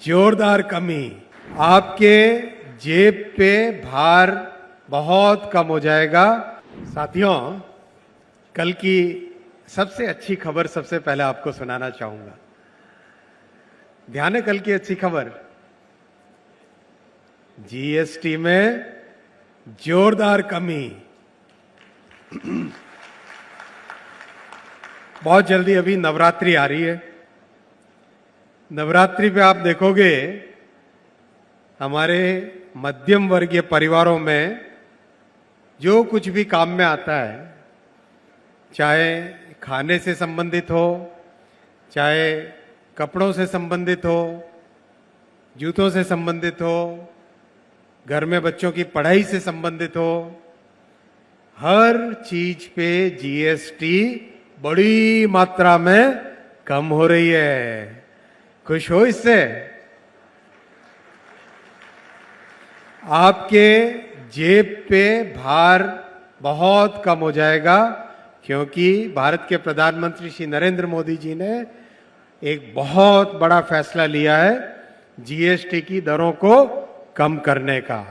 जोरदार कमी। आपके जेब पे भार बहुत कम हो जाएगा। साथियों, कल की सबसे अच्छी खबर सबसे पहले आपको सुनाना चाहूंगा। ध्यान है, कल की अच्छी खबर, जीएसटी में जोरदार कमी। बहुत जल्दी अभी नवरात्रि आ रही है। नवरात्रि पे आप देखोगे हमारे मध्यम वर्गीय परिवारों में जो कुछ भी काम में आता है, चाहे खाने से संबंधित हो, चाहे कपड़ों से संबंधित हो, जूतों से संबंधित हो, घर में बच्चों की पढ़ाई से संबंधित हो, हर चीज पे जीएसटी बड़ी मात्रा में कम हो रही है। खुश हो इससे? आपके जेब पे भार बहुत कम हो जाएगा, क्योंकि भारत के प्रधानमंत्री श्री नरेंद्र मोदी जी ने एक बहुत बड़ा फैसला लिया है जीएसटी की दरों को कम करने का।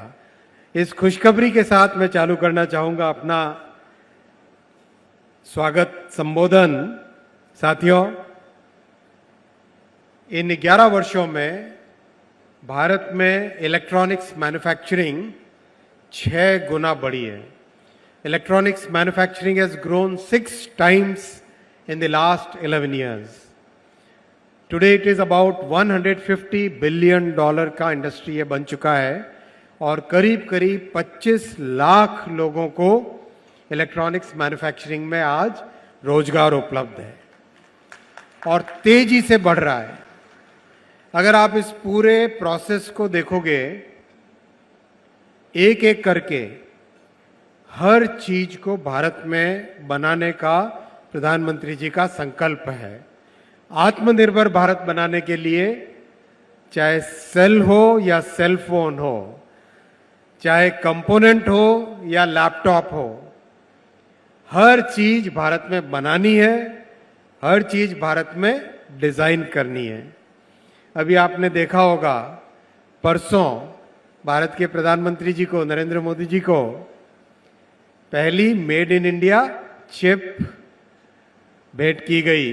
इस खुशखबरी के साथ मैं चालू करना चाहूंगा अपना स्वागत संबोधन। साथियों, इन 11 वर्षों में भारत में इलेक्ट्रॉनिक्स मैन्युफैक्चरिंग 6 गुना बढ़ी है। Electronics manufacturing has grown 6 times in the last 11 years. Today it is about $150 billion का इंडस्ट्री ये बन चुका है और करीब करीब 25 लाख लोगों को इलेक्ट्रॉनिक्स मैन्युफैक्चरिंग में आज रोजगार उपलब्ध है और तेजी से बढ़ रहा है। अगर आप इस पूरे प्रोसेस को देखोगे, एक एक करके हर चीज को भारत में बनाने का प्रधानमंत्री जी का संकल्प है। आत्मनिर्भर भारत बनाने के लिए, चाहे सेल हो या सेल फोन हो, चाहे कंपोनेंट हो या लैपटॉप हो, हर चीज भारत में बनानी है, हर चीज भारत में डिजाइन करनी है। अभी आपने देखा होगा, परसों भारत के प्रधानमंत्री जी को, नरेंद्र मोदी जी को, पहली मेड इन इंडिया चिप भेंट की गई।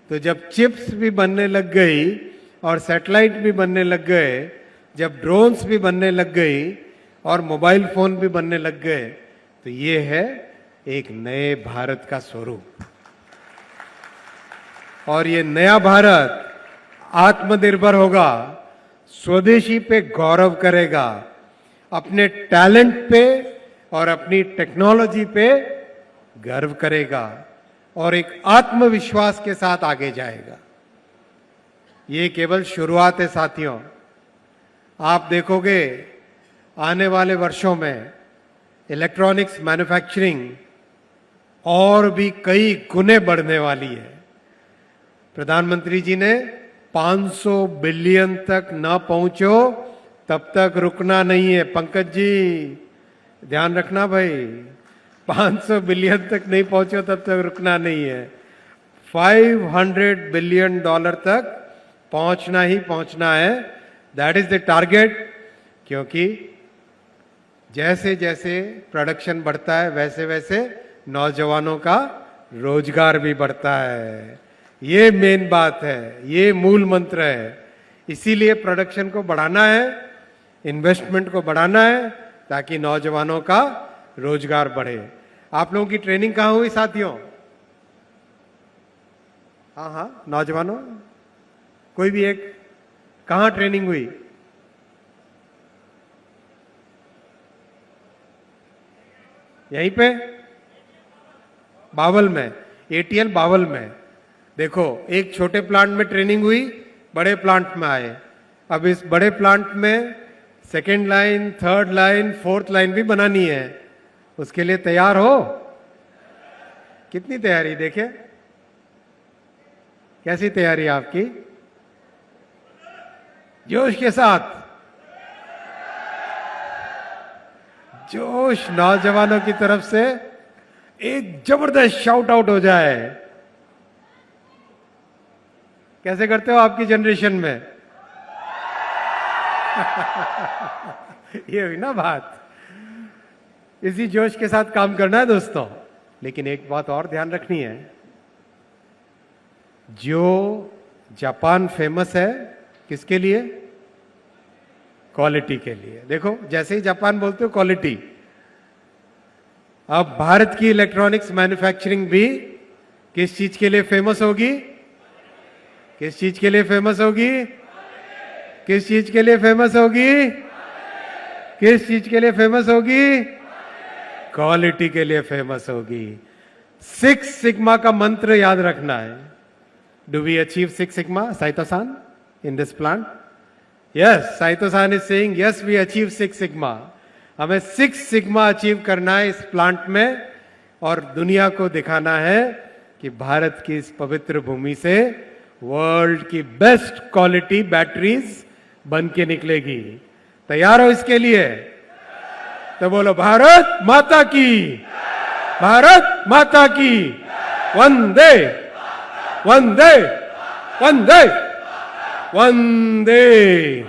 तो जब चिप्स भी बनने लग गई और सैटेलाइट भी बनने लग गए, जब ड्रोन्स भी बनने लग गई और मोबाइल फोन भी बनने लग गए, तो ये है एक नए भारत का स्वरूप। और ये नया भारत आत्मनिर्भर होगा, स्वदेशी पे गौरव करेगा, अपने टैलेंट पे और अपनी टेक्नोलॉजी पे गर्व करेगा और एक आत्मविश्वास के साथ आगे जाएगा। ये केवल शुरुआत है साथियों। आप देखोगे आने वाले वर्षों में इलेक्ट्रॉनिक्स मैन्युफैक्चरिंग और भी कई गुने बढ़ने वाली है। प्रधानमंत्री जी ने 500 बिलियन तक ना पहुंचो तब तक रुकना नहीं है। पंकज जी, ध्यान रखना भाई, 500 बिलियन तक नहीं पहुंचो तब तक रुकना नहीं है। $500 बिलियन तक पहुंचना ही पहुंचना है। That is the target. क्योंकि जैसे जैसे प्रोडक्शन बढ़ता है, वैसे वैसे नौजवानों का रोजगार भी बढ़ता है। ये मेन बात है, ये मूल मंत्र है। इसीलिए प्रोडक्शन को बढ़ाना है, इन्वेस्टमेंट को बढ़ाना है, ताकि नौजवानों का रोजगार बढ़े। आप लोगों की ट्रेनिंग कहाँ हुई साथियों? हाँ, नौजवानों, कोई भी एक, कहाँ ट्रेनिंग हुई? यहीं पे बावल में, एटीएल बावल में। देखो, एक छोटे प्लांट में ट्रेनिंग हुई, बड़े प्लांट में आए। अब इस बड़े प्लांट में second line, third line, fourth line भी बनानी है। उसके लिए तैयार हो? कितनी तैयारी देखे, कैसी तैयारी आपकी? जोश के साथ, जोश नौजवानों की तरफ से एक जबरदस्त शाउट आउट हो जाए। कैसे करते हो आपकी जनरेशन में? ये हुई ना बात। इसी जोश के साथ काम करना है दोस्तों। लेकिन एक बात और ध्यान रखनी है, जो जापान फेमस है किसके लिए? क्वालिटी के लिए। देखो जैसे ही जापान बोलते हो क्वालिटी, अब भारत की इलेक्ट्रॉनिक्स मैन्युफैक्चरिंग भी किस चीज के लिए फेमस होगी? किस चीज के लिए फेमस होगी? किस चीज के लिए फेमस होगी? किस चीज के लिए फेमस होगी? क्वालिटी के लिए फेमस होगी। 6 सिग्मा का मंत्र याद रखना है। Do we achieve 6 sigma, Saito san, in this plant? Yes, Saito san is saying yes we achieve 6 sigma. हमें 6 सिग्मा अचीव करना है इस प्लांट में, और दुनिया को दिखाना है कि भारत की इस पवित्र भूमि से वर्ल्ड की बेस्ट क्वालिटी बैटरीज बन के निकलेगी। तैयार हो इसके लिए? तो बोलो भारत माता की, भारत माता की, वंदे वंदे वंदे वंदे।